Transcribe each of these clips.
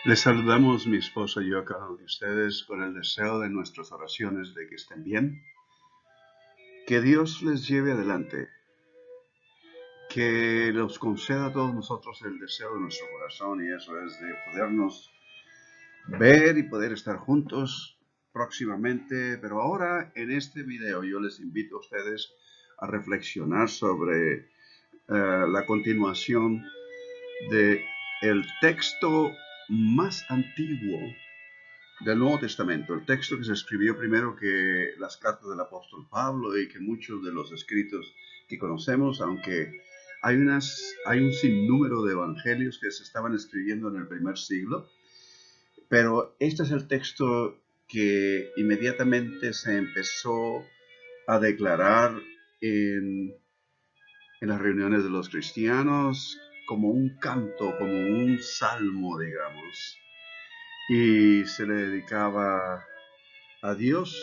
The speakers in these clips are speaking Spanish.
Les saludamos mi esposa y yo a cada uno de ustedes con el deseo de nuestras oraciones de que estén bien, que Dios les lleve adelante, que nos conceda a todos nosotros el deseo de nuestro corazón, y eso es de podernos ver y poder estar juntos próximamente. Pero ahora en este video yo les invito a ustedes a reflexionar sobre la continuación de el texto más antiguo del Nuevo Testamento, el texto que se escribió primero que las cartas del apóstol Pablo y que muchos de los escritos que conocemos, aunque hay un sinnúmero de evangelios que se estaban escribiendo en el primer siglo, pero este es el texto que inmediatamente se empezó a declarar en las reuniones de los cristianos como un canto, como un salmo, digamos, y se le dedicaba a Dios,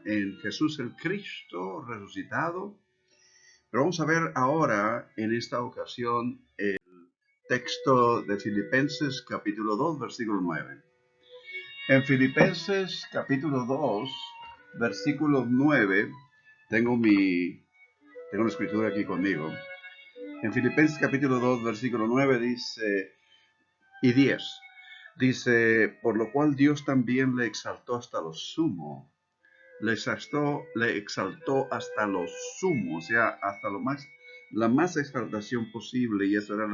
en Jesús el Cristo resucitado. Pero vamos a ver ahora, en esta ocasión, el texto de Filipenses capítulo 2, versículo 9. En Filipenses capítulo 2, versículo 9, tengo la escritura aquí conmigo. En Filipenses capítulo 2, versículo 9 dice, y 10, dice, por lo cual Dios también le exaltó hasta lo sumo, le exaltó hasta lo sumo, o sea, hasta la más exaltación posible, y eso era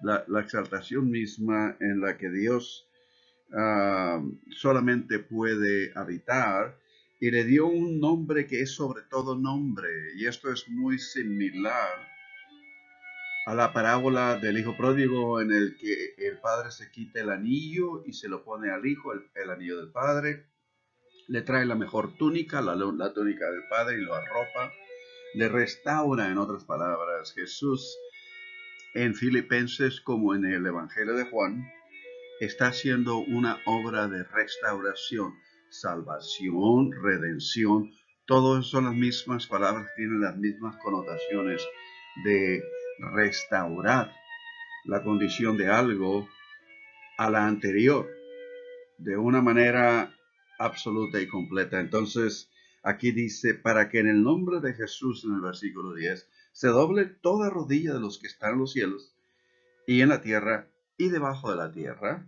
la exaltación misma en la que Dios solamente puede habitar, y le dio un nombre que es sobre todo nombre, y esto es muy similar a la parábola del hijo pródigo, en el que el padre se quita el anillo y se lo pone al hijo, el anillo del padre, le trae la mejor túnica, la túnica del Padre, y lo arropa, le restaura. En otras palabras, Jesús en Filipenses, como en el Evangelio de Juan, está haciendo una obra de restauración, salvación, redención. Todas son las mismas palabras, tienen las mismas connotaciones de restaurar la condición de algo a la anterior, de una manera absoluta y completa. Entonces, aquí dice, para que en el nombre de Jesús, en el versículo 10, se doble toda rodilla de los que están en los cielos y en la tierra y debajo de la tierra,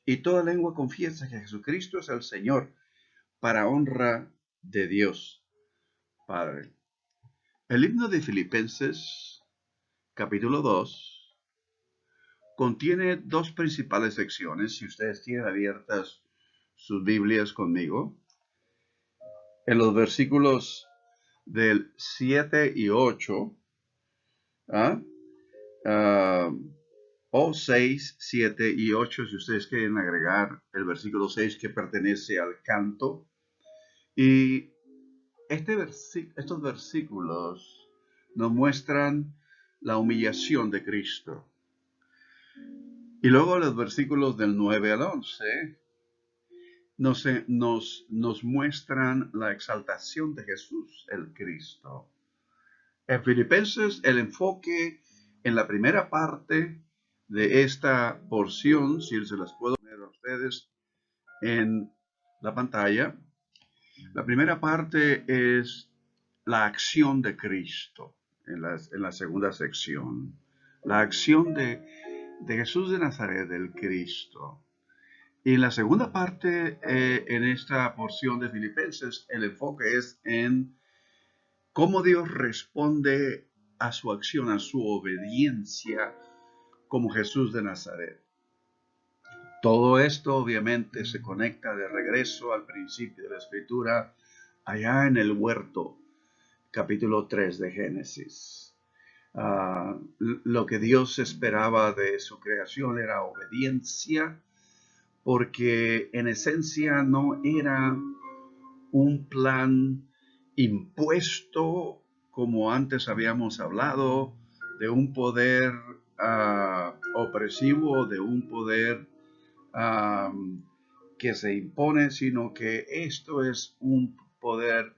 y toda lengua confiesa que Jesucristo es el Señor, para honra de Dios Padre. El himno de Filipenses, capítulo 2, contiene dos principales secciones. Si ustedes tienen abiertas sus Biblias conmigo, en los versículos del 7 y 8, ¿ah? O 6, 7 y 8, si ustedes quieren agregar el versículo 6 que pertenece al canto. Y estos versículos nos muestran la humillación de Cristo. Y luego los versículos del 9 al 11 nos muestran la exaltación de Jesús, el Cristo. En Filipenses, el enfoque en la primera parte de esta porción, si se las puedo poner a ustedes en la pantalla, la primera parte es la acción de Cristo, en la segunda sección. La acción de Jesús de Nazaret, del Cristo. Y en la segunda parte, en esta porción de Filipenses, el enfoque es en cómo Dios responde a su acción, a su obediencia, como Jesús de Nazaret. Todo esto obviamente se conecta de regreso al principio de la Escritura, allá en el huerto, capítulo 3 de Génesis. Lo que Dios esperaba de su creación era obediencia, porque en esencia no era un plan impuesto, como antes habíamos hablado, de un poder opresivo, de un poder que se impone, sino que esto es un poder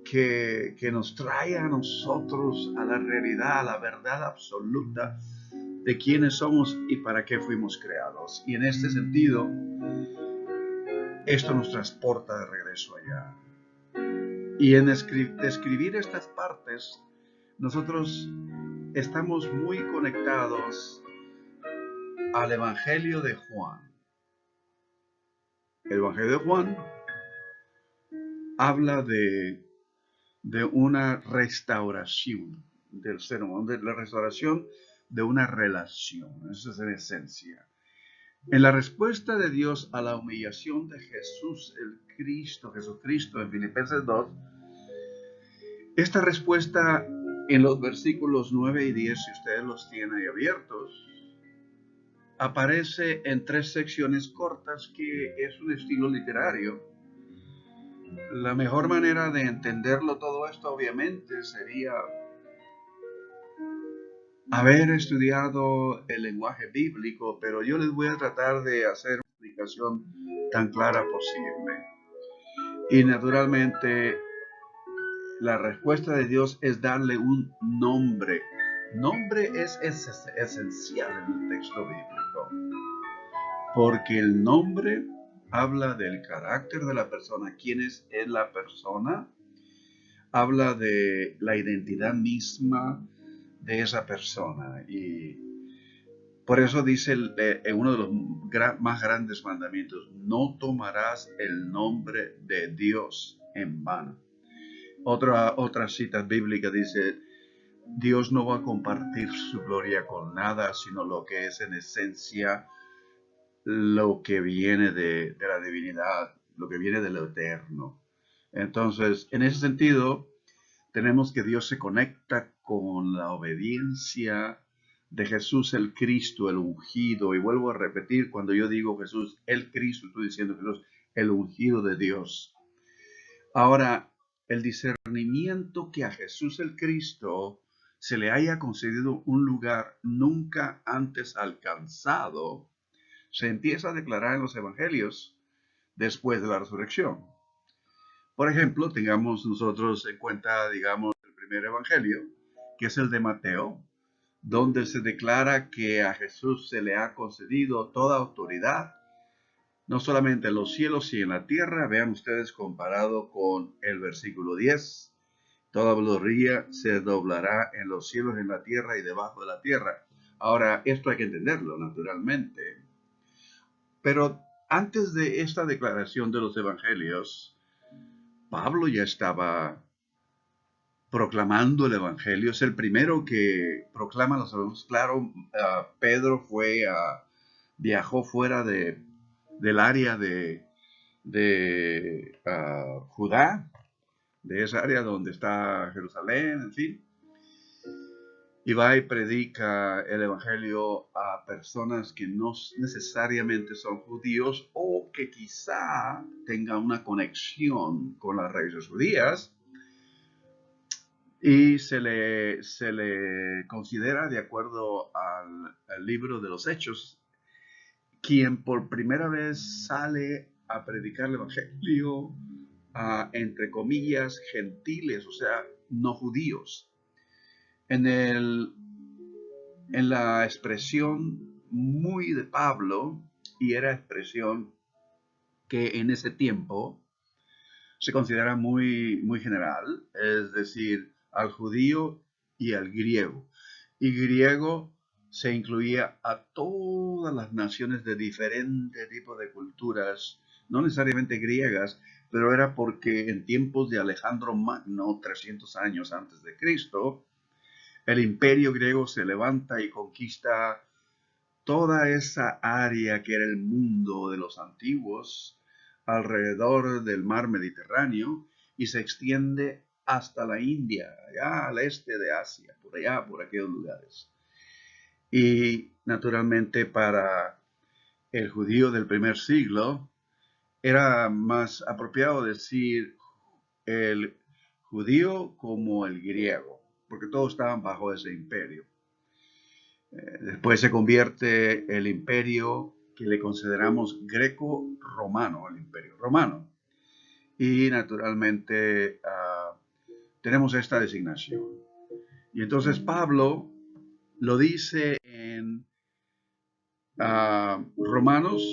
que nos trae a nosotros a la realidad, a la verdad absoluta de quiénes somos y para qué fuimos creados. Y en este sentido, esto nos transporta de regreso allá. Y en describir estas partes, nosotros estamos muy conectados al Evangelio de Juan. El Evangelio de Juan habla de una restauración del ser humano, de la restauración de una relación. Eso es en esencia. En la respuesta de Dios a la humillación de Jesús, Jesucristo, en Filipenses 2, esta respuesta en los versículos 9 y 10, si ustedes los tienen ahí abiertos, aparece en 3 secciones cortas que es un estilo literario. La mejor manera de entenderlo todo esto, obviamente, sería haber estudiado el lenguaje bíblico, pero yo les voy a tratar de hacer una explicación tan clara posible. Y naturalmente, la respuesta de Dios es darle un nombre. Nombre es esencial en el texto bíblico, porque el nombre habla del carácter de la persona, quién es la persona, habla de la identidad misma de esa persona. Y por eso dice uno de los más grandes mandamientos: no tomarás el nombre de Dios en vano. Otra cita bíblica dice: Dios no va a compartir su gloria con nada, sino lo que es en esencia lo que viene de la divinidad, lo que viene de lo eterno. Entonces, en ese sentido, tenemos que Dios se conecta con la obediencia de Jesús el Cristo, el ungido. Y vuelvo a repetir, cuando yo digo Jesús el Cristo, estoy diciendo Jesús el ungido de Dios. Ahora, el discernimiento que a Jesús el Cristo se le haya concedido un lugar nunca antes alcanzado, se empieza a declarar en los evangelios después de la resurrección. Por ejemplo, tengamos nosotros en cuenta, digamos, el primer evangelio, que es el de Mateo, donde se declara que a Jesús se le ha concedido toda autoridad, no solamente en los cielos y en la tierra. Vean ustedes comparado con el versículo 10, toda rodilla se doblará en los cielos, en la tierra y debajo de la tierra. Ahora, esto hay que entenderlo, naturalmente. Pero antes de esta declaración de los evangelios, Pablo ya estaba proclamando el evangelio. Es el primero que proclama los evangelios. Claro, Pedro viajó fuera del área de Judá, de esa área donde está Jerusalén, en fin. Y va y predica el evangelio a personas que no necesariamente son judíos o que quizá tengan una conexión con las raíces judías. Y se le considera, de acuerdo al libro de los Hechos, quien por primera vez sale a predicar el evangelio a, entre comillas, gentiles, o sea, no judíos. En la expresión muy de Pablo, y era expresión que en ese tiempo se considera muy, muy general, es decir, al judío y al griego. Y griego se incluía a todas las naciones de diferente tipo de culturas, no necesariamente griegas, pero era porque en tiempos de Alejandro Magno, 300 años antes de Cristo, el imperio griego se levanta y conquista toda esa área que era el mundo de los antiguos, alrededor del mar Mediterráneo, y se extiende hasta la India, allá al este de Asia, por allá, por aquellos lugares. Y naturalmente para el judío del primer siglo era más apropiado decir el judío como el griego, porque todos estaban bajo ese imperio. Después se convierte el imperio que le consideramos greco-romano, el imperio romano. Y naturalmente tenemos esta designación. Y entonces Pablo lo dice en Romanos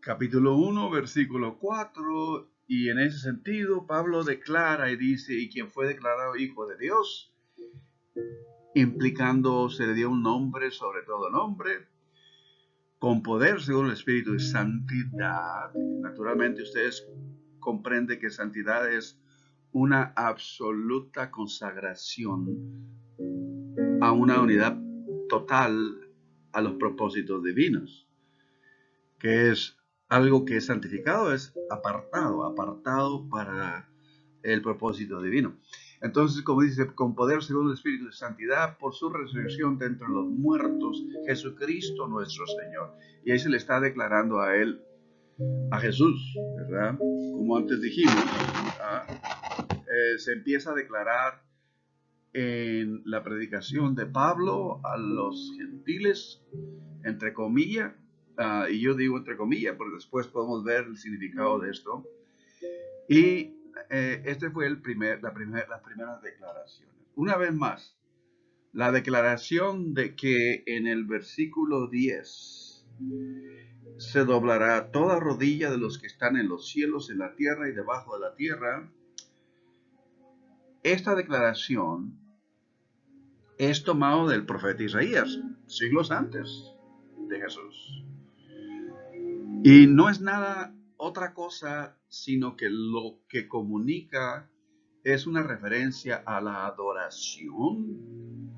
capítulo 1, versículo 4, y en ese sentido Pablo declara y dice, y quien fue declarado hijo de Dios, implicando se le dio un nombre sobre todo nombre, con poder según el Espíritu de santidad. Naturalmente ustedes comprenden que santidad es una absoluta consagración a una unidad total a los propósitos divinos, que es algo que es santificado, es apartado para el propósito divino. Entonces, como dice, con poder según el Espíritu de santidad, por su resurrección de entre los muertos, Jesucristo nuestro Señor. Y ahí se le está declarando a él, a Jesús, ¿verdad? Como antes dijimos, se empieza a declarar en la predicación de Pablo a los gentiles, entre comillas, y yo digo entre comillas, porque después podemos ver el significado de esto. Y este fue las primeras declaraciones. Una vez más, la declaración de que en el versículo 10 se doblará toda rodilla de los que están en los cielos, en la tierra y debajo de la tierra. Esta declaración es tomado del profeta Isaías, siglos antes de Jesús. Y no es nada otra cosa, sino que lo que comunica es una referencia a la adoración,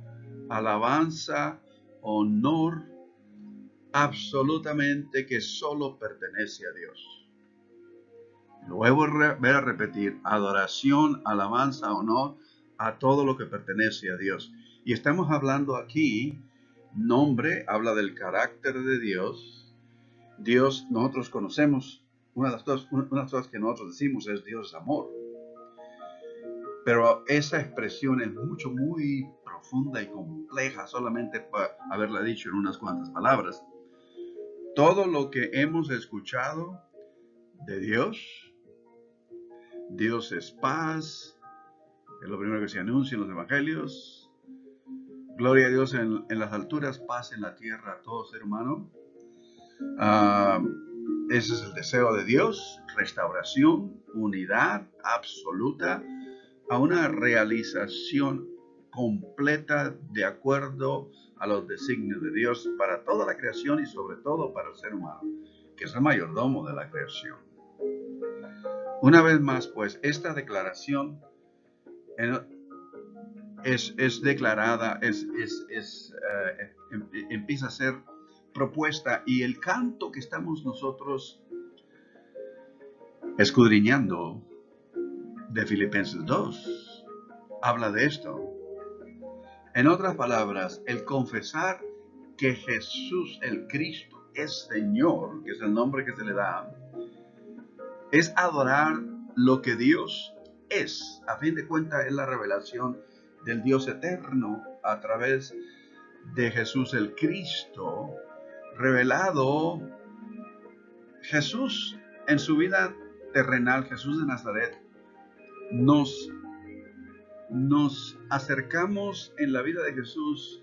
alabanza, honor, absolutamente que solo pertenece a Dios. Lo voy a repetir, adoración, alabanza, honor, a todo lo que pertenece a Dios. Y estamos hablando aquí, nombre, habla del carácter de Dios. Dios, nosotros conocemos, una de las cosas que nosotros decimos es Dios es amor. Pero esa expresión es muy profunda y compleja, solamente para haberla dicho en unas cuantas palabras. Todo lo que hemos escuchado de Dios, Dios es paz, es lo primero que se anuncia en los evangelios. Gloria a Dios en las alturas, paz en la tierra a todo ser humano. Ese es el deseo de Dios, restauración, unidad absoluta, a una realización completa de acuerdo a los designios de Dios para toda la creación y sobre todo para el ser humano, que es el mayordomo de la creación. Una vez más, pues, esta declaración es declarada, empieza a ser propuesta, y el canto que estamos nosotros escudriñando de Filipenses 2 habla de esto. En otras palabras, el confesar que Jesús el Cristo es Señor, que es el nombre que se le da, es adorar lo que Dios es. A fin de cuentas, es la revelación del Dios eterno a través de Jesús el Cristo, revelado. Jesús en su vida terrenal, Jesús de Nazaret, nos acercamos en la vida de Jesús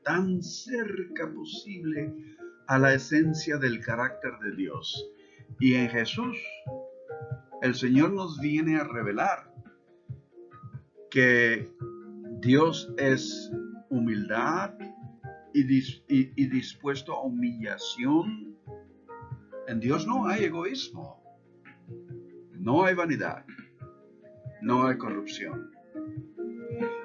tan cerca posible a la esencia del carácter de Dios. Y en Jesús, el Señor nos viene a revelar que Dios es humildad y dispuesto a humillación. En Dios no hay egoísmo, no hay vanidad, no hay corrupción.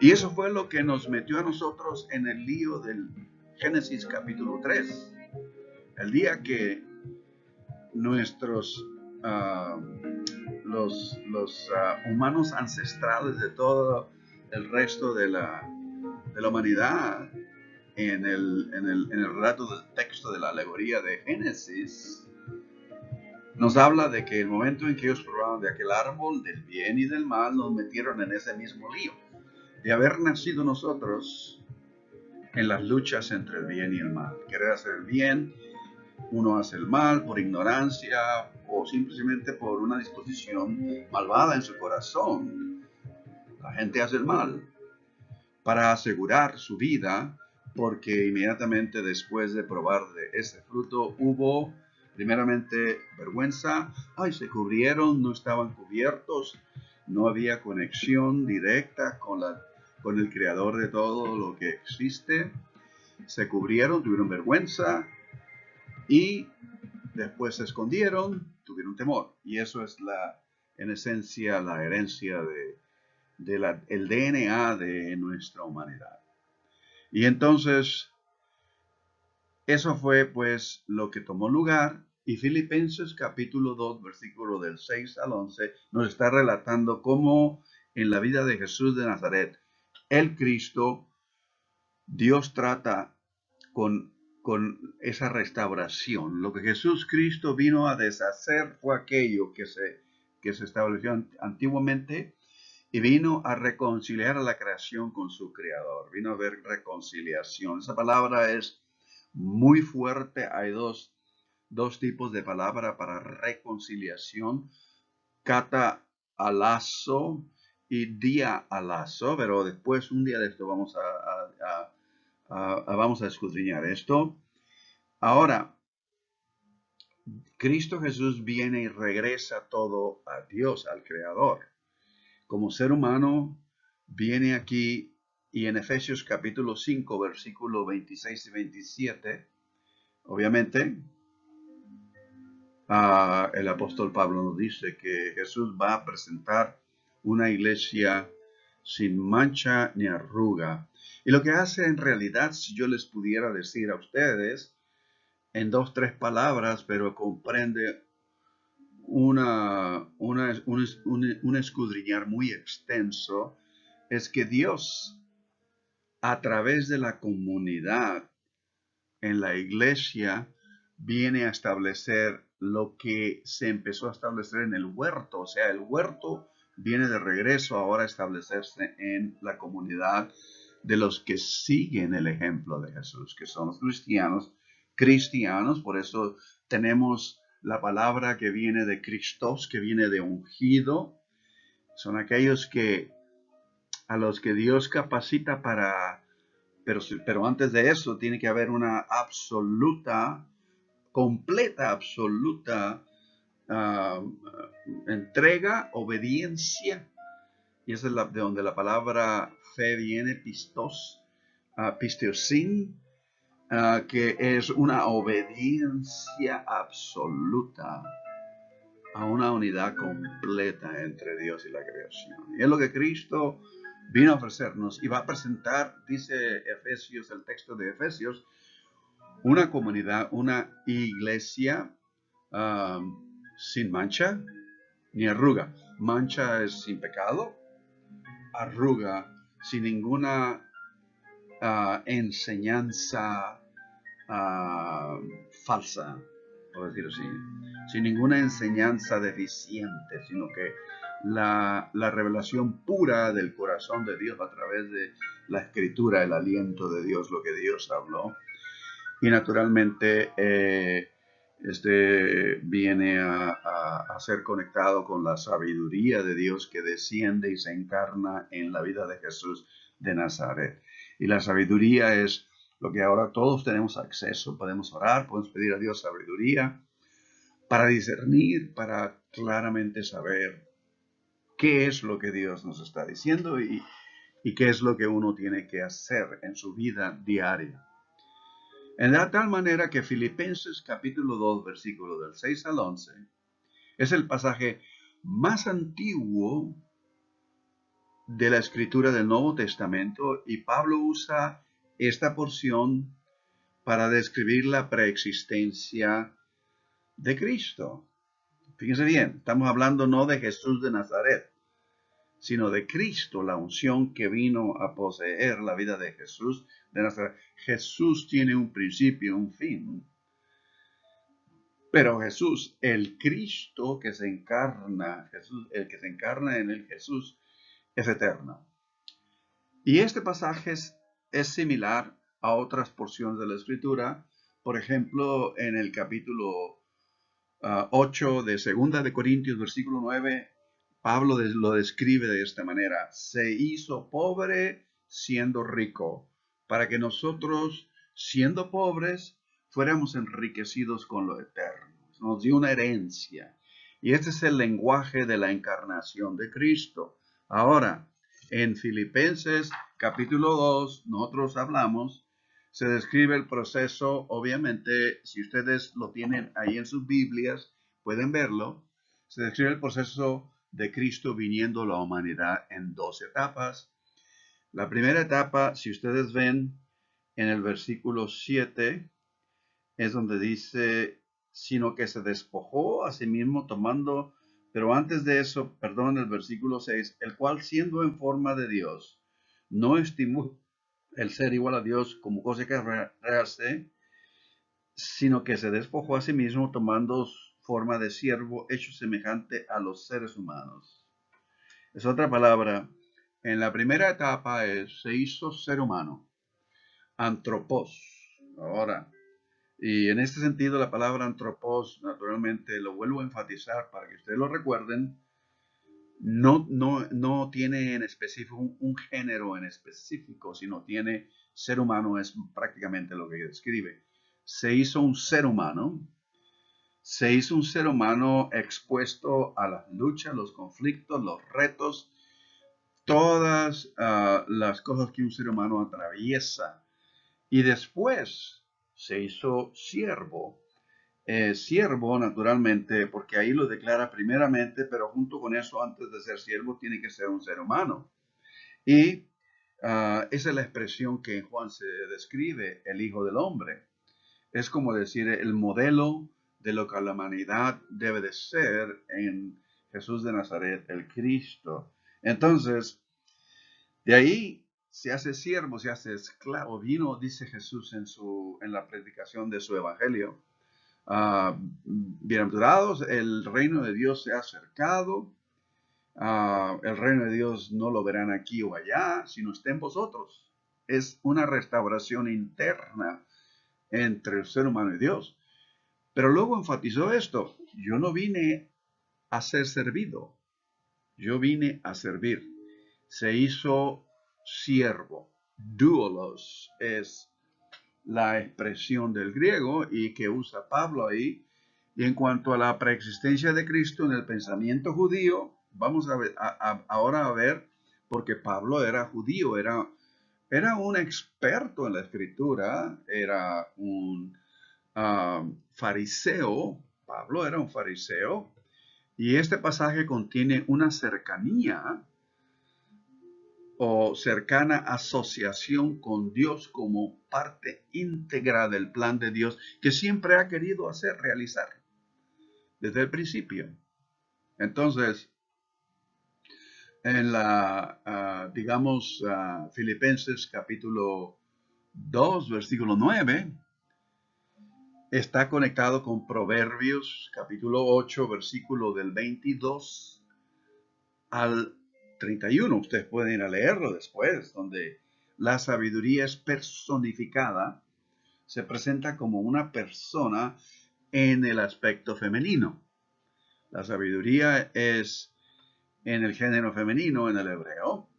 Y eso fue lo que nos metió a nosotros en el lío del Génesis capítulo 3. El día que nuestros los humanos ancestrales de todo el resto de la humanidad, en el relato del texto de la alegoría de Génesis, nos habla de que el momento en que ellos probaron de aquel árbol del bien y del mal, nos metieron en ese mismo lío. De haber nacido nosotros en las luchas entre el bien y el mal. Querer hacer el bien, uno hace el mal por ignorancia o simplemente por una disposición malvada en su corazón. La gente hace el mal para asegurar su vida, porque inmediatamente después de probar de ese fruto hubo primeramente vergüenza. Ay, se cubrieron, no estaban cubiertos, no había conexión directa con el creador de todo lo que existe. Se cubrieron, tuvieron vergüenza y después se escondieron, tuvieron temor. Y eso es en esencia la herencia el DNA de nuestra humanidad. Y entonces, eso fue pues lo que tomó lugar. Y Filipenses capítulo 2, versículo del 6 al 11, nos está relatando cómo en la vida de Jesús de Nazaret, el Cristo, Dios trata con esa restauración. Lo que Jesús Cristo vino a deshacer fue aquello que se estableció antiguamente y vino a reconciliar a la creación con su creador. Vino a haber reconciliación. Esa palabra es muy fuerte. Hay dos tipos de palabra para reconciliación. Kata alazo y día alazo. Pero después, un día de esto, vamos a escudriñar esto. Ahora, Cristo Jesús viene y regresa todo a Dios, al Creador. Como ser humano, viene aquí y en Efesios capítulo 5, versículo 26 y 27, obviamente, el apóstol Pablo nos dice que Jesús va a presentar una iglesia sin mancha ni arruga. Y lo que hace en realidad, si yo les pudiera decir a ustedes, en 2, 3 palabras, pero comprende un escudriñar muy extenso, es que Dios, a través de la comunidad en la iglesia, viene a establecer lo que se empezó a establecer en el huerto. O sea, el huerto viene de regreso ahora a establecerse en la comunidad de los que siguen el ejemplo de Jesús, que son los cristianos. Por eso tenemos la palabra que viene de Christos, que viene de ungido. Son aquellos a los que Dios capacita pero antes de eso tiene que haber una completa, absoluta entrega, obediencia. Y esa es de donde la palabra fe viene, pisteosin, que es una obediencia absoluta a una unidad completa entre Dios y la creación. Y es lo que Cristo vino a ofrecernos y va a presentar, dice Efesios, el texto de Efesios, una comunidad, una iglesia sin mancha ni arruga. Mancha es sin pecado, arruga sin ninguna enseñanza falsa, por decirlo así, sin ninguna enseñanza deficiente, sino que la revelación pura del corazón de Dios a través de la escritura, el aliento de Dios, lo que Dios habló. Y naturalmente viene a ser conectado con la sabiduría de Dios que desciende y se encarna en la vida de Jesús de Nazaret. Y la sabiduría es lo que ahora todos tenemos acceso. Podemos orar, podemos pedir a Dios sabiduría para discernir, para claramente saber qué es lo que Dios nos está diciendo y qué es lo que uno tiene que hacer en su vida diaria. En de tal manera que Filipenses capítulo 2, versículo del 6 al 11, es el pasaje más antiguo de la escritura del Nuevo Testamento y Pablo usa esta porción para describir la preexistencia de Cristo. Fíjense bien, estamos hablando no de Jesús de Nazaret, sino de Cristo, la unción que vino a poseer la vida de Jesús de Nazaret. Jesús tiene un principio, un fin. Pero Jesús, el Cristo que se encarna, el que se encarna en el Jesús, es eterno. Y este pasaje es similar a otras porciones de la Escritura. Por ejemplo, en el capítulo 8 de 2 de Corintios, versículo 9, Pablo lo describe de esta manera: se hizo pobre siendo rico, para que nosotros, siendo pobres, fuéramos enriquecidos con lo eterno. Nos dio una herencia. Y este es el lenguaje de la encarnación de Cristo. Ahora, en Filipenses capítulo 2, nosotros hablamos, se describe el proceso. Obviamente, si ustedes lo tienen ahí en sus Biblias, pueden verlo. Se describe el proceso de Cristo viniendo a la humanidad en dos etapas. La primera etapa, si ustedes ven en el versículo 7, es donde dice, sino que se despojó a sí mismo tomando, pero antes de eso, perdón, el versículo 6, el cual siendo en forma de Dios, no estimó el ser igual a Dios como cosa que rehace, sino que se despojó a sí mismo tomando forma de siervo, hecho semejante a los seres humanos. Es otra palabra. En la primera etapa se hizo ser humano, antropos. Ahora, y en este sentido la palabra antropos, naturalmente, lo vuelvo a enfatizar para que ustedes lo recuerden, no tiene en específico un género en específico, sino tiene ser humano, es prácticamente lo que describe. Se hizo un ser humano, expuesto a las luchas, los conflictos, los retos, todas las cosas que un ser humano atraviesa. Y después se hizo siervo. Siervo, naturalmente, porque ahí lo declara primeramente, pero junto con eso, antes de ser siervo, tiene que ser un ser humano. Y esa es la expresión que en Juan se describe, el Hijo del Hombre. Es como decir el modelo de lo que la humanidad debe de ser en Jesús de Nazaret, el Cristo. Entonces, de ahí se hace siervo, se hace esclavo. Vino, dice Jesús en la predicación de su evangelio. Bienaventurados, el reino de Dios se ha acercado. El reino de Dios no lo verán aquí o allá, sino está en vosotros. Es una restauración interna entre el ser humano y Dios. Pero luego enfatizó esto: yo no vine a ser servido, yo vine a servir. Se hizo siervo. Doulos es la expresión del griego y que usa Pablo ahí. Y en cuanto a la preexistencia de Cristo en el pensamiento judío, vamos a ver, ahora a ver, porque Pablo era judío, era un experto en la escritura, era un fariseo. Pablo era un fariseo, y este pasaje contiene una cercanía o cercana asociación con Dios como parte íntegra del plan de Dios que siempre ha querido realizar desde el principio. Entonces, en digamos, Filipenses capítulo 2, versículo 9, está conectado con Proverbios capítulo 8, versículo del 22 al 31. Ustedes pueden ir a leerlo después, donde la sabiduría es personificada, se presenta como una persona en el aspecto femenino. La sabiduría es en el género femenino, en el hebreo,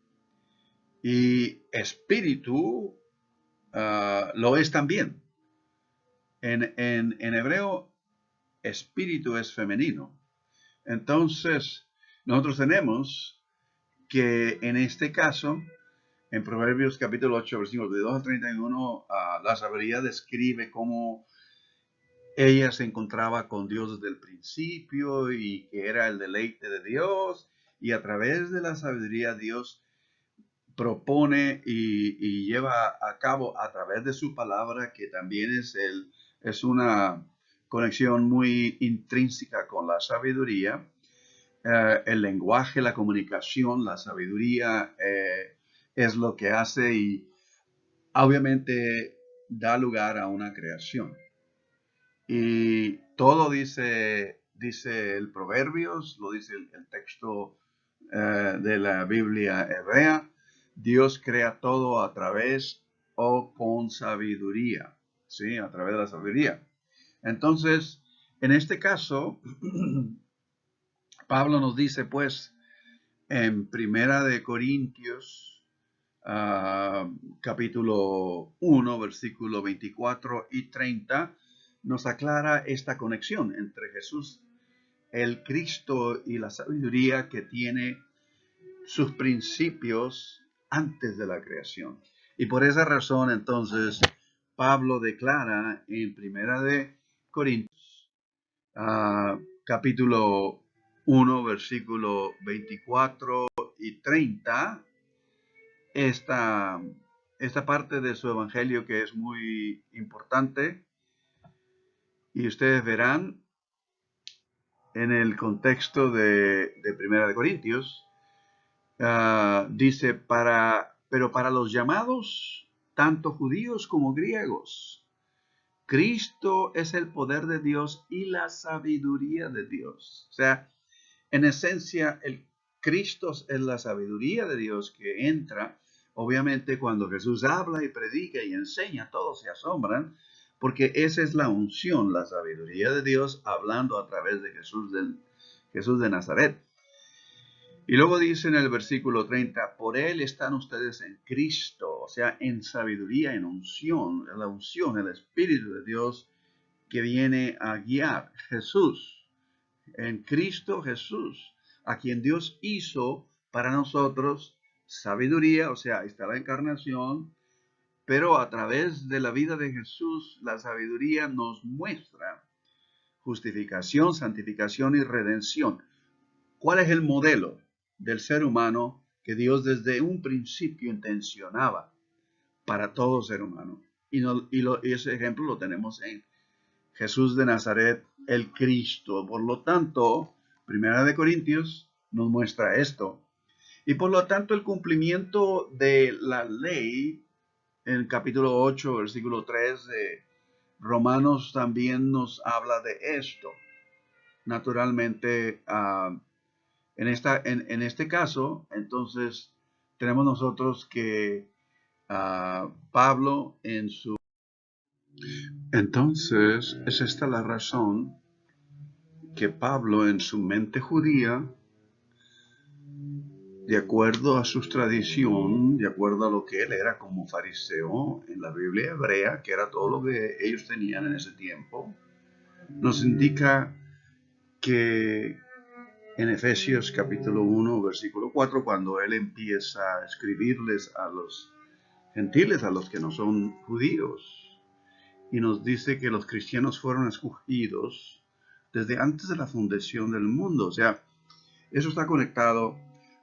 y espíritu lo es también. En hebreo, espíritu es femenino. Entonces, nosotros tenemos que en este caso, en Proverbios capítulo 8, versículos de 2 al 31, la sabiduría describe cómo ella se encontraba con Dios desde el principio y que era el deleite de Dios, y a través de la sabiduría Dios propone y lleva a cabo a través de su palabra, que también es una conexión muy intrínseca con la sabiduría. El lenguaje, la comunicación, la sabiduría es lo que hace, y obviamente da lugar a una creación. Y todo dice el Proverbios, lo dice el texto de la Biblia hebrea. Dios crea todo a través o con sabiduría, ¿sí? A través de la sabiduría. Entonces, en este caso, Pablo nos dice, pues, en Primera de Corintios, capítulo 1, versículo 24 y 30, nos aclara esta conexión entre Jesús, el Cristo, y la sabiduría que tiene sus principios antes de la creación. Y por esa razón, entonces, Pablo declara en Primera de Corintios, capítulo 1, versículo 24 y 30, esta, esta parte de su evangelio que es muy importante, y ustedes verán en el contexto de Primera de Corintios, dice, pero para los llamados, tanto judíos como griegos, Cristo es el poder de Dios y la sabiduría de Dios. O sea, en esencia, el Cristo es la sabiduría de Dios que entra. Obviamente, cuando Jesús habla y predica y enseña, todos se asombran, porque esa es la unción, la sabiduría de Dios hablando a través de Jesús de Nazaret. Y luego dice en el versículo 30, por él están ustedes en Cristo, o sea, en sabiduría, en unción, la unción, el Espíritu de Dios que viene a guiar. Jesús, en Cristo Jesús, a quien Dios hizo para nosotros sabiduría, o sea, ahí está la encarnación, pero a través de la vida de Jesús, la sabiduría nos muestra justificación, santificación y redención. ¿Cuál es el modelo del ser humano que Dios desde un principio intencionaba para todo ser humano? Y ese ejemplo lo tenemos en Jesús de Nazaret, el Cristo. Por lo tanto, Primera de Corintios nos muestra esto. Y por lo tanto, el cumplimiento de la ley, en el capítulo 8, versículo 3 de Romanos, también nos habla de esto. Naturalmente, en este caso, entonces, tenemos nosotros que Pablo en su... Entonces, es esta la razón que Pablo en su mente judía, de acuerdo a su tradición, de acuerdo a lo que él era como fariseo en la Biblia hebrea, que era todo lo que ellos tenían en ese tiempo, nos indica que en Efesios capítulo 1, versículo 4, cuando él empieza a escribirles a los gentiles, a los que no son judíos, y nos dice que los cristianos fueron escogidos desde antes de la fundación del mundo. O sea, eso está conectado.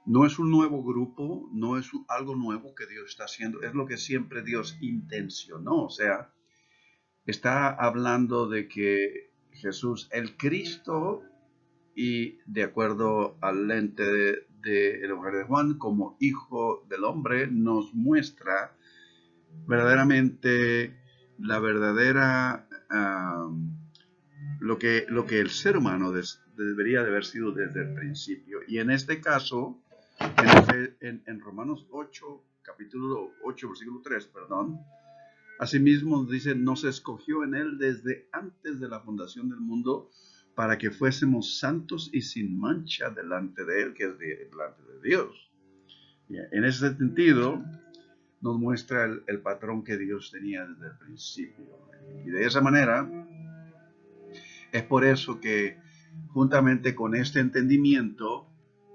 No es un nuevo grupo, no es algo nuevo que Dios está haciendo, es lo que siempre Dios intencionó. O sea, está hablando de que Jesús, el Cristo, y de acuerdo al lente del Evangelio de Juan, como Hijo del Hombre, nos muestra verdaderamente la verdadera, lo que el ser humano debería de haber sido desde el principio. Y en este caso, en Romanos 8, capítulo 8, versículo 3, perdón, asimismo dice, nos escogió en él desde antes de la fundación del mundo para que fuésemos santos y sin mancha delante de él, que es delante de Dios. En ese sentido, nos muestra el patrón que Dios tenía desde el principio. Y de esa manera, es por eso que juntamente con este entendimiento,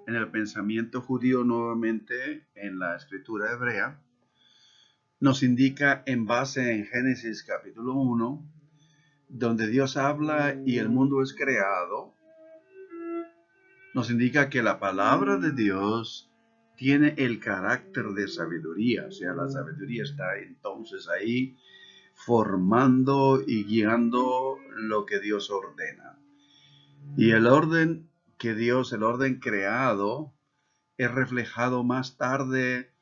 en el pensamiento judío nuevamente, en la escritura hebrea, nos indica en base en Génesis capítulo 1, donde Dios habla y el mundo es creado, nos indica que la palabra de Dios tiene el carácter de sabiduría, o sea, la sabiduría está entonces ahí formando y guiando lo que Dios ordena. Y el orden que Dios, el orden creado, es reflejado más tarde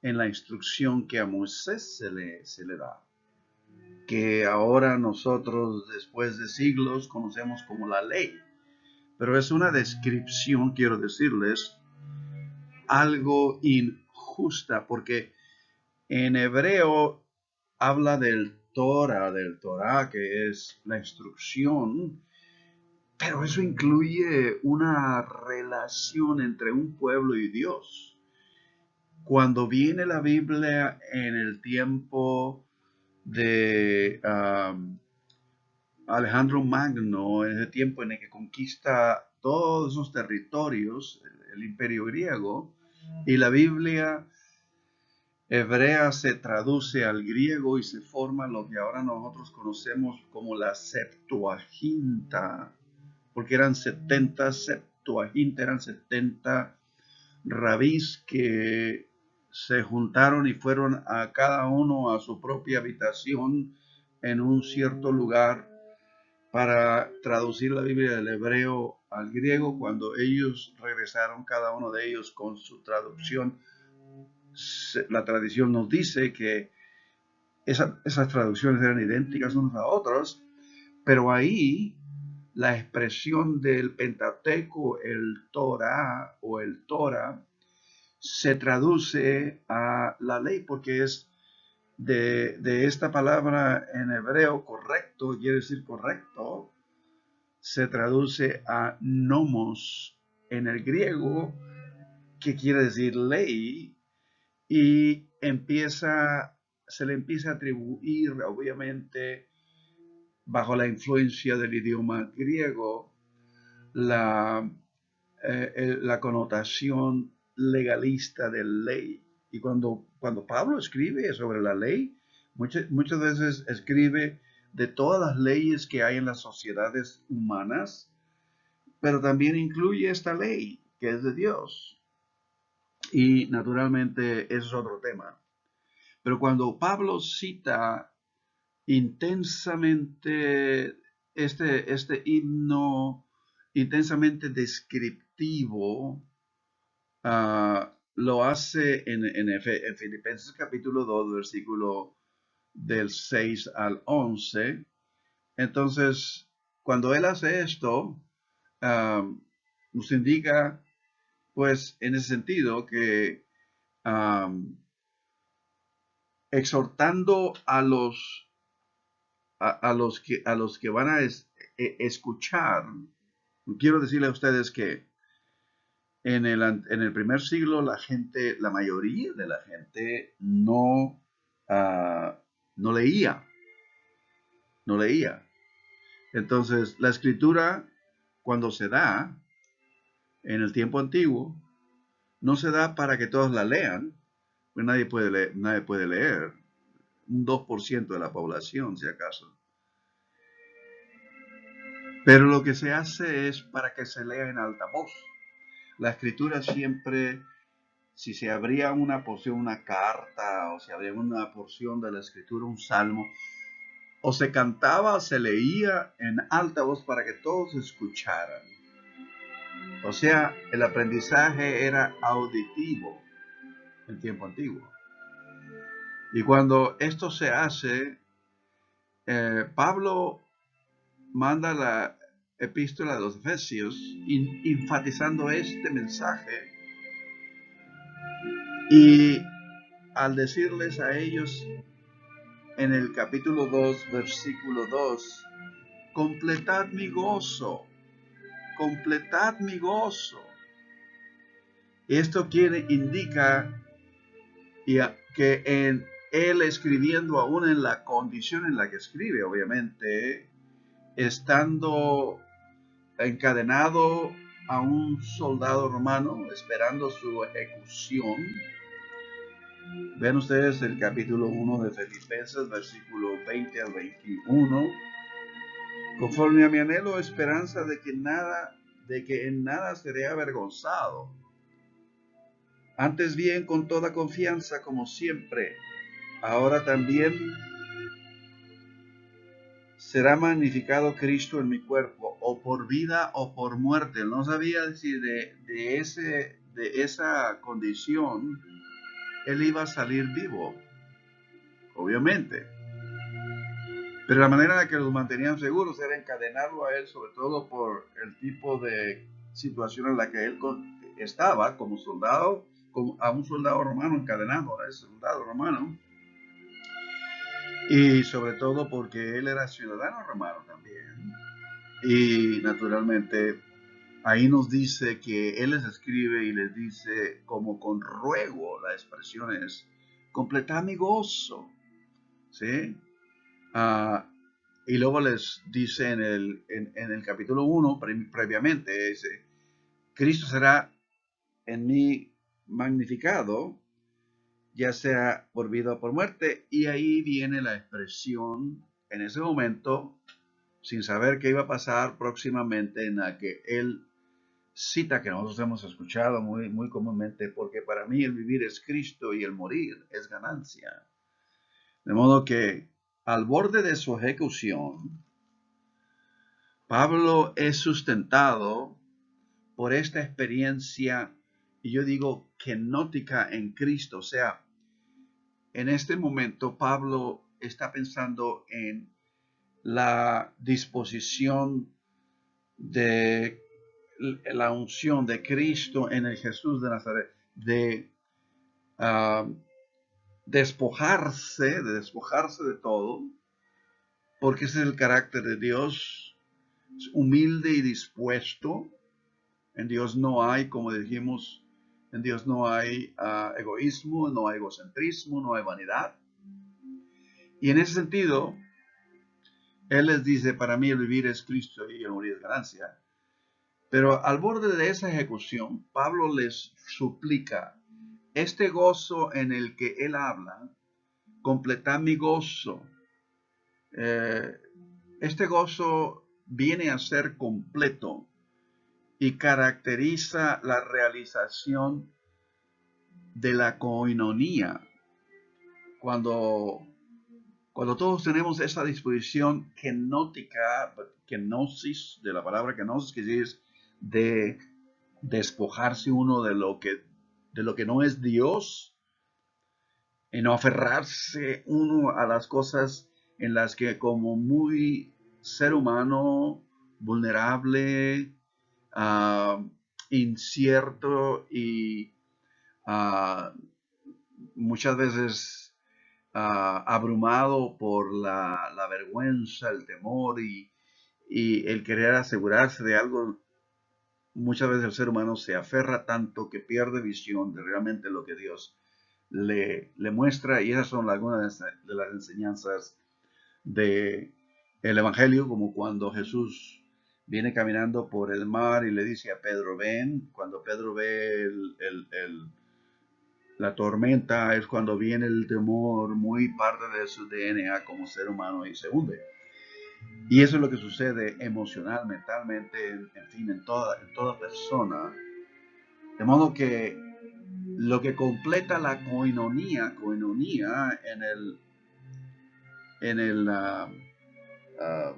en la instrucción que a Moisés se le da, que ahora nosotros después de siglos conocemos como la ley. Pero es una descripción, quiero decirles, algo injusta, porque en hebreo habla del Torah, que es la instrucción, Pero eso incluye una relación entre un pueblo y Dios. Cuando viene la Biblia en el tiempo de Alejandro Magno, en ese tiempo en el que conquista todos esos territorios, el imperio griego, y la Biblia hebrea se traduce al griego y se forma lo que ahora nosotros conocemos como la Septuaginta, porque eran 70 Septuaginta, eran 70 rabís que se juntaron y fueron a cada uno a su propia habitación en un cierto lugar para traducir la Biblia del hebreo al griego. Cuando ellos regresaron, cada uno de ellos con su traducción, la tradición nos dice que esas traducciones eran idénticas unas a otras, pero ahí la expresión del Pentateuco, el Torah o el Torah, se traduce a la ley, porque es de esta palabra en hebreo, correcto, quiere decir correcto, se traduce a nomos en el griego, que quiere decir ley, y se le empieza a atribuir, obviamente, bajo la influencia del idioma griego, la, la connotación legalista de ley. Y cuando Pablo escribe sobre la ley, muchas veces escribe de todas las leyes que hay en las sociedades humanas, pero también incluye esta ley que es de Dios. Y naturalmente eso es otro tema. Pero cuando Pablo cita intensamente este himno intensamente descriptivo, lo hace en Filipenses capítulo 2, versículo del 6 al 11. Entonces, cuando él hace esto, nos indica, pues, en ese sentido, que exhortando a los que van a escuchar, quiero decirle a ustedes que en el primer siglo la mayoría de la gente no leía, no leía. Entonces, la escritura, cuando se da en el tiempo antiguo, no se da para que todos la lean, pues nadie puede leer, un 2% de la población, si acaso. Pero lo que se hace es para que se lea en alta voz. La escritura siempre, si se abría una porción, una carta, o se abría una porción de la escritura, un salmo, o se cantaba, o se leía en alta voz para que todos escucharan. O sea, el aprendizaje era auditivo en tiempo antiguo. Y cuando esto se hace, Pablo manda la epístola de los Efesios enfatizando este mensaje, y al decirles a ellos en el capítulo 2, versículo 2, completad mi gozo, completad mi gozo. Esto indica que en él escribiendo aún en la condición en la que escribe, obviamente, estando encadenado a un soldado romano, esperando su ejecución. Ven ustedes el capítulo 1 de Filipenses, versículo 20 al 21. Conforme a mi anhelo, esperanza de que en nada seré avergonzado. Antes bien, con toda confianza, como siempre, ahora también será magnificado Cristo en mi cuerpo, o por vida o por muerte. No sabía si de esa condición él iba a salir vivo, obviamente. Pero la manera en la que los mantenían seguros era encadenarlo a él, sobre todo por el tipo de situación en la que él estaba como soldado, a un soldado romano encadenado a ese soldado romano. Y sobre todo porque él era ciudadano romano también. Y naturalmente ahí nos dice que Él les escribe y les dice como con ruego, la expresión es, completad mi gozo, ¿sí? Ah, y luego les dice en el capítulo 1, previamente, dice, Cristo será en mí magnificado, ya sea por vida o por muerte, y ahí viene la expresión en ese momento, sin saber qué iba a pasar próximamente, en la que Él cita que nosotros hemos escuchado muy comúnmente, porque para mí el vivir es Cristo y el morir es ganancia. De modo que al borde de su ejecución, Pablo es sustentado por esta experiencia, y yo digo kenótica en Cristo. O sea, en este momento Pablo está pensando en la disposición de la unción de Cristo en el Jesús de Nazaret, de uh, despojarse de todo, porque ese es el carácter de Dios, humilde y dispuesto. En Dios no hay, como dijimos, en Dios no hay egoísmo, no hay egocentrismo, no hay vanidad. Y en ese sentido, Él les dice, para mí el vivir es Cristo y el morir es ganancia. Pero al borde de esa ejecución, Pablo les suplica este gozo en el que Él habla, completad mi gozo. Este gozo viene a ser completo y caracteriza la realización de la koinonía. Cuando todos tenemos esa disposición kenótica, kenosis, de la palabra kenosis, que es de despojarse uno de lo que no es Dios, y no aferrarse uno a las cosas en las que como muy ser humano, vulnerable, incierto y muchas veces abrumado por la vergüenza, el temor y el querer asegurarse de algo. Muchas veces el ser humano se aferra tanto que pierde visión de realmente lo que Dios le muestra, y esas son algunas de las enseñanzas de el Evangelio, como cuando Jesús viene caminando por el mar y le dice a Pedro, ven. Cuando Pedro ve la tormenta, es cuando viene el temor, muy parte de su DNA como ser humano, y se hunde. Y eso es lo que sucede emocional, mentalmente, en fin, en toda persona. De modo que lo que completa la koinonía en el, uh, uh,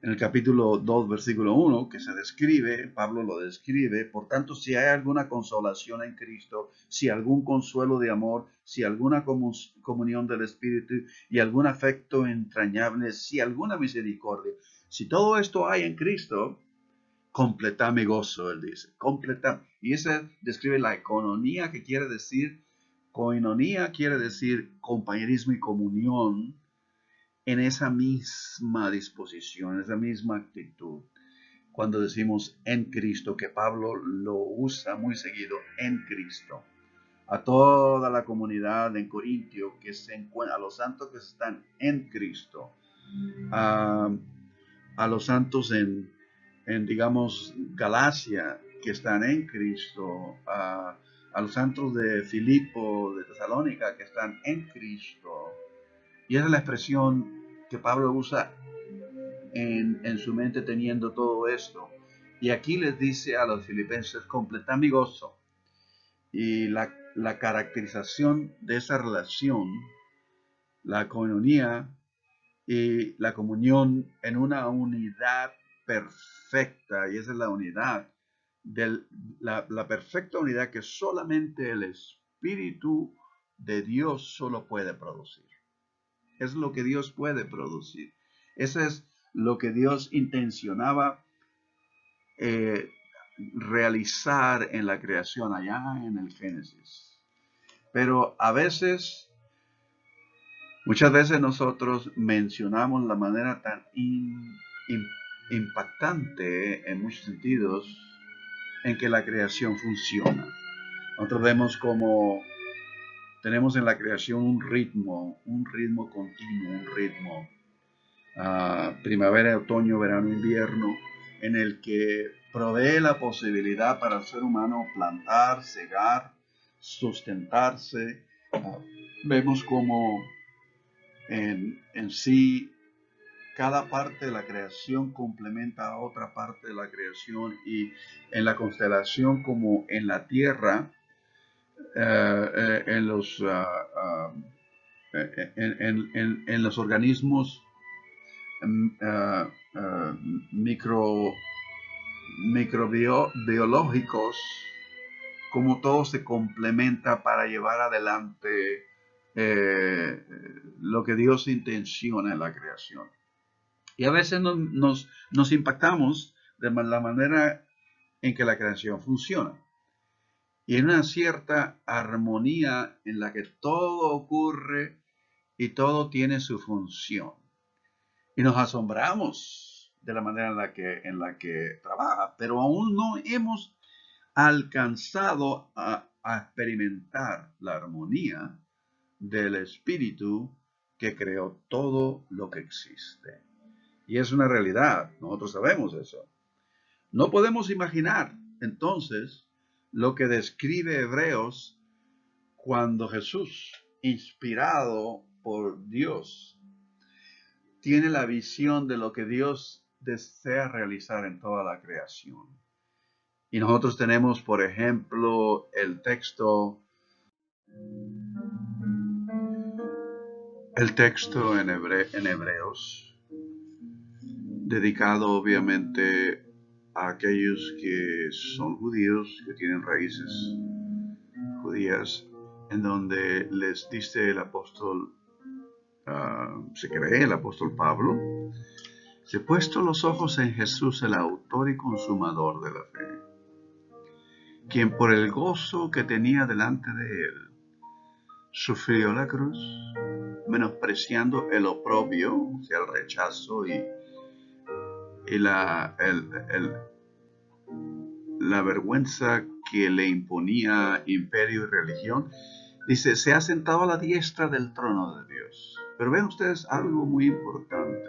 en el capítulo 2, versículo 1, que se describe, Pablo lo describe, por tanto, si hay alguna consolación en Cristo, si algún consuelo de amor, si alguna comunión del Espíritu y algún afecto entrañable, si alguna misericordia, si todo esto hay en Cristo, completa mi gozo, él dice, completa. Y esa describe la economía, que quiere decir, koinonía quiere decir compañerismo y comunión, en esa misma disposición, en esa misma actitud. Cuando decimos en Cristo, que Pablo lo usa muy seguido, en Cristo. A toda la comunidad en Corintio que se encuentra, a los santos que están en Cristo, a los santos en digamos, Galacia, que están en Cristo, a los santos de Filipo, de Tesalónica, que están en Cristo. Y esa es la expresión que Pablo usa en su mente teniendo todo esto. Y aquí les dice a los filipenses, completad mi gozo. Y la caracterización de esa relación, la coinonía y la comunión en una unidad perfecta, y esa es la unidad, la perfecta unidad que solamente el Espíritu de Dios solo puede producir. Es lo que Dios puede producir. Eso es lo que Dios intencionaba realizar en la creación allá en el Génesis. Pero muchas veces nosotros mencionamos la manera tan impactante en muchos sentidos en que la creación funciona. Nosotros vemos como tenemos en la creación un ritmo continuo, un ritmo primavera, otoño, verano, invierno, en el que provee la posibilidad para el ser humano plantar, cegar, sustentarse. Vemos como en sí cada parte de la creación complementa a otra parte de la creación, y en la constelación como en la tierra, en los en los organismos micro, microbiológicos, como todo se complementa para llevar adelante lo que Dios intenciona en la creación. Y a veces nos impactamos de la manera en que la creación funciona. Y en una cierta armonía en la que todo ocurre y todo tiene su función. Y nos asombramos de la manera en la que trabaja, pero aún no hemos alcanzado a experimentar la armonía del Espíritu que creó todo lo que existe. Y es una realidad, nosotros sabemos eso. No podemos imaginar entonces lo que describe Hebreos cuando Jesús, inspirado por Dios, tiene la visión de lo que Dios desea realizar en toda la creación. Y nosotros tenemos, por ejemplo, el texto en Hebreos, dedicado obviamente a aquellos que son judíos, que tienen raíces judías, en donde les dice el apóstol, se cree el apóstol Pablo, se puesto los ojos en Jesús, el autor y consumador de la fe, quien por el gozo que tenía delante de él, sufrió la cruz, menospreciando el oprobio, o sea, el rechazo y la vergüenza que le imponía imperio y religión. Dice, se ha sentado a la diestra del trono de Dios. Pero ven ustedes algo muy importante.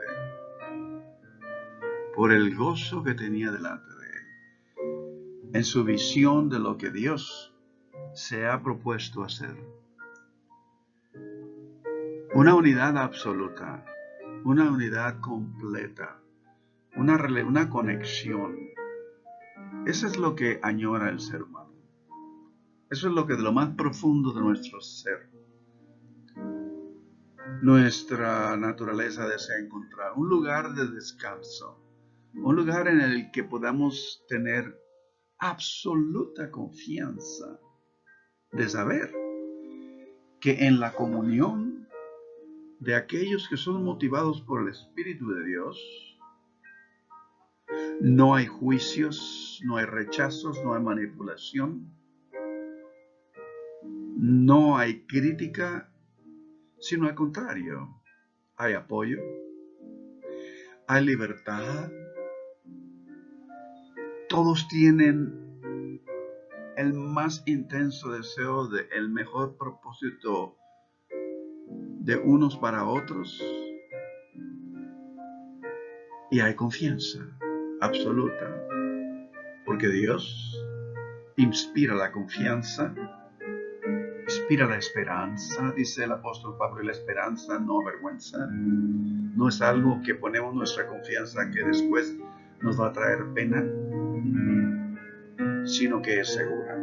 Por el gozo que tenía delante de él, en su visión de lo que Dios se ha propuesto hacer. Una unidad absoluta, una unidad completa, una conexión. Eso es lo que añora el ser humano. Eso es lo que de lo más profundo de nuestro ser, nuestra naturaleza desea encontrar. Un lugar de descanso, un lugar en el que podamos tener absoluta confianza de saber que en la comunión de aquellos que son motivados por el Espíritu de Dios, no hay juicios, no hay rechazos, no hay manipulación, no hay crítica, sino al contrario, hay apoyo, hay libertad, todos tienen el más intenso deseo de el mejor propósito de unos para otros, y hay confianza absoluta, porque Dios inspira la confianza, inspira la esperanza, dice el apóstol Pablo, y la esperanza no avergüenza. No es algo que ponemos nuestra confianza que después nos va a traer pena, sino que es segura.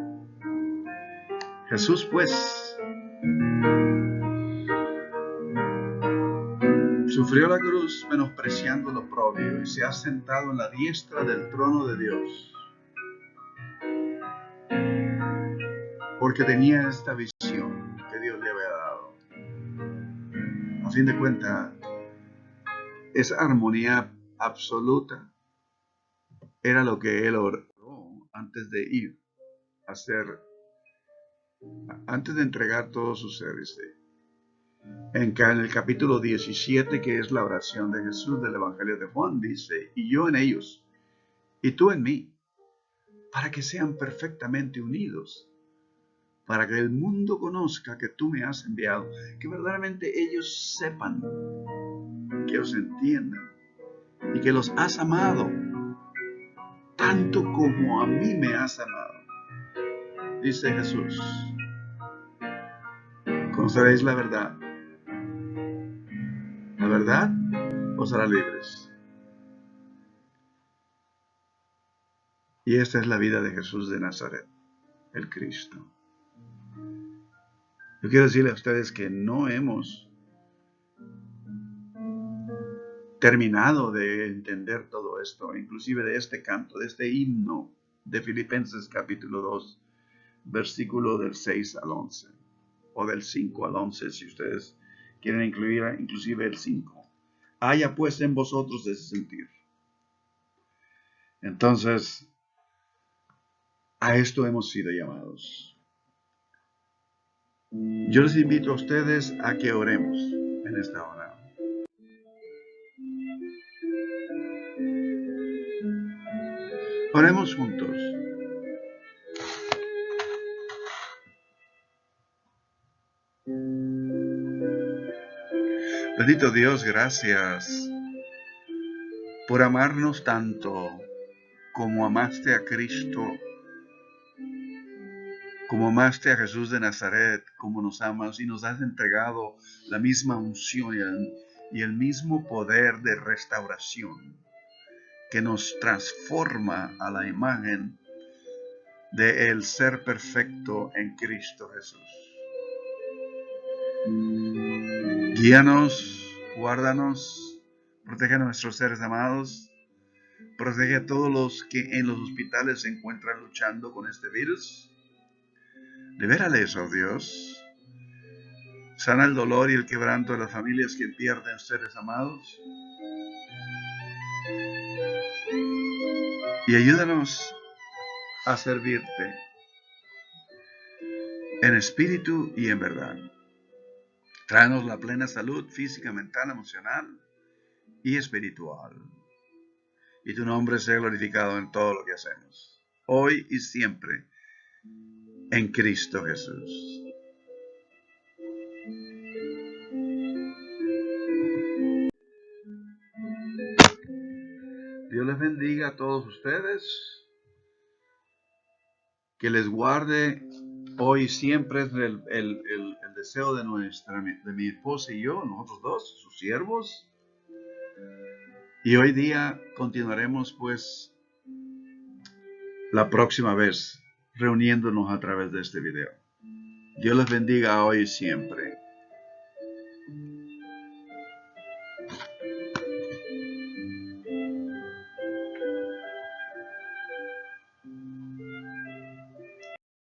Jesús, pues, sufrió la cruz menospreciando lo oprobio y se ha sentado en la diestra del trono de Dios, porque tenía esta visión que Dios le había dado. A fin de cuentas, esa armonía absoluta era lo que él oró antes de ir a hacer, antes de entregar todo su ser. En el capítulo 17, que es la oración de Jesús del Evangelio de Juan, dice, y yo en ellos, y tú en mí, para que sean perfectamente unidos, para que el mundo conozca que tú me has enviado, que verdaderamente ellos sepan, que os entiendan, y que los has amado, tanto como a mí me has amado. Dice Jesús, conoceréis la verdad os hará libres. Y esta es la vida de Jesús de Nazaret, el Cristo. Yo quiero decirle a ustedes que no hemos terminado de entender todo esto, inclusive de este canto, de este himno de Filipenses capítulo 2, versículo del 6 al 11, o del 5 al 11, si ustedes quieren incluir inclusive el 5. Haya pues en vosotros ese sentir. Entonces, a esto hemos sido llamados. Yo les invito a ustedes a que oremos en esta hora. Oremos juntos. Bendito Dios, gracias por amarnos tanto como amaste a Cristo, como amaste a Jesús de Nazaret, como nos amas y nos has entregado la misma unción y el mismo poder de restauración que nos transforma a la imagen del ser perfecto en Cristo Jesús. Guíanos, guárdanos, protege a nuestros seres amados, protege a todos los que en los hospitales se encuentran luchando con este virus. Libérales, oh Dios. Sana el dolor y el quebranto de las familias que pierden seres amados. Y ayúdanos a servirte en espíritu y en verdad. Tráenos la plena salud física, mental, emocional y espiritual. Y tu nombre sea glorificado en todo lo que hacemos, hoy y siempre, en Cristo Jesús. Dios les bendiga a todos ustedes, que les guarde hoy y siempre. Es el deseo de mi esposa y yo, nosotros dos, sus siervos. Y hoy día continuaremos pues la próxima vez reuniéndonos a través de este video. Dios les bendiga hoy y siempre.